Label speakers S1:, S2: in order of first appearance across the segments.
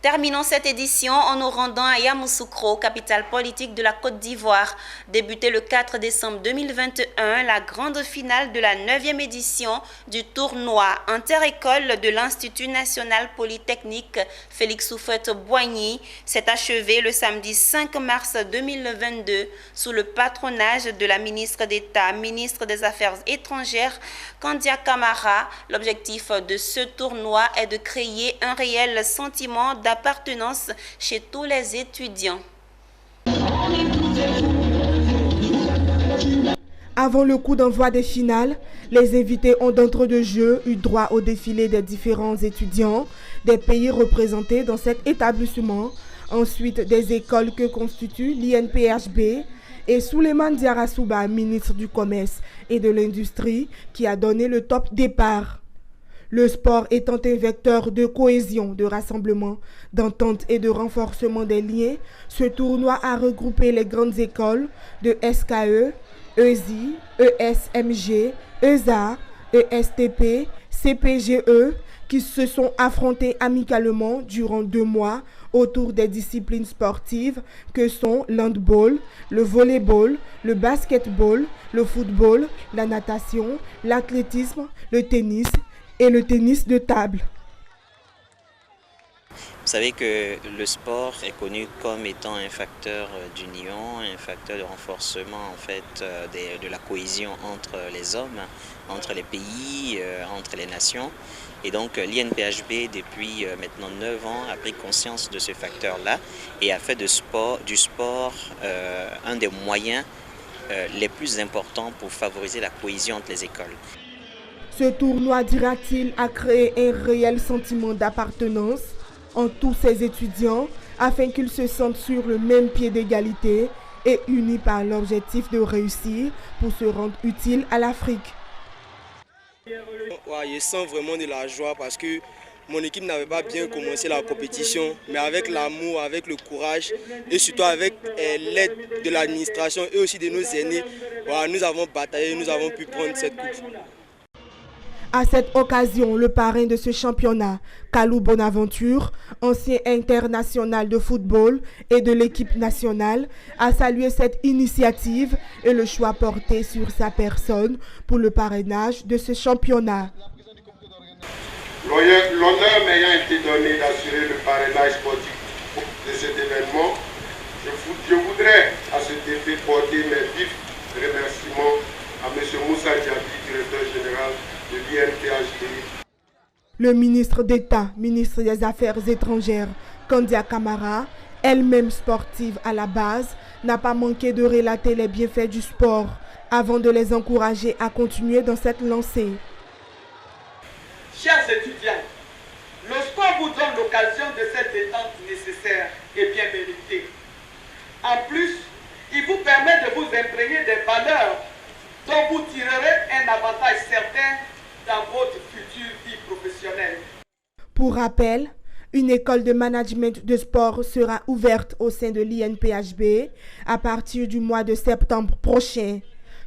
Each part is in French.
S1: Terminons cette édition en nous rendant à Yamoussoukro, capitale politique de la Côte d'Ivoire. Débuté le 4 décembre 2021, la grande finale de la 9e édition du tournoi inter-école de l'Institut national polytechnique Félix Houphouët-Boigny s'est achevée le samedi 5 mars 2022 sous le patronage de la ministre d'État, ministre des Affaires étrangères, Kandia Camara. L'objectif de ce tournoi est de créer un réel sentiment d'appartenance chez tous les étudiants.
S2: Avant le coup d'envoi des finales, les invités ont d'entre deux jeux eu droit au défilé des différents étudiants des pays représentés dans cet établissement, ensuite des écoles que constitue l'INPHB et Souleymane Diarra-Souba, ministre du Commerce et de l'Industrie, qui a donné le top départ. Le sport étant un vecteur de cohésion, de rassemblement, d'entente et de renforcement des liens, ce tournoi a regroupé les grandes écoles de SKE, ESI, ESMG, ESA, ESTP, CPGE, qui se sont affrontés amicalement durant 2 mois autour des disciplines sportives que sont l'handball, le volleyball, le basketball, le football, la natation, l'athlétisme, le tennis et le tennis de table.
S3: Vous savez que le sport est connu comme étant un facteur d'union, un facteur de renforcement en fait de la cohésion entre les hommes, entre les pays, entre les nations. Et donc l'INPHB depuis maintenant 9 ans a pris conscience de ce facteur-là et a fait du sport un des moyens les plus importants pour favoriser la cohésion entre les écoles.
S2: Ce tournoi, dira-t-il, a créé un réel sentiment d'appartenance en tous ces étudiants afin qu'ils se sentent sur le même pied d'égalité et unis par l'objectif de réussir pour se rendre utiles à l'Afrique.
S4: Ouais, je sens vraiment de la joie parce que mon équipe n'avait pas bien commencé la compétition, mais avec l'amour, avec le courage et surtout avec l'aide de l'administration et aussi de nos aînés, ouais, nous avons bataillé, nous avons pu prendre cette coupe.
S2: À cette occasion, le parrain de ce championnat, Kalou Bonaventure, ancien international de football et de l'équipe nationale, a salué cette initiative et le choix porté sur sa personne pour le parrainage de ce championnat.
S5: L'honneur m'ayant été donné d'assurer le parrainage sportif de cet événement, je voudrais à cet effet porter mes vifs remerciements à M. Moussa Diaby, directeur général de l'INPHB.
S2: Le ministre d'État, ministre des Affaires étrangères, Kandia Camara, elle-même sportive à la base, n'a pas manqué de relater les bienfaits du sport avant de les encourager à continuer dans cette lancée.
S6: Chers étudiants, le sport vous donne l'occasion de cette détente nécessaire et bien méritée. En plus, il vous permet de vous imprégner des valeurs dont vous tirerez un avantage certain dans votre future vie professionnelle.
S2: Pour rappel, une école de management de sport sera ouverte au sein de l'INPHB à partir du mois de septembre prochain.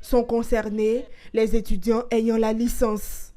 S2: Sont concernés les étudiants ayant la licence.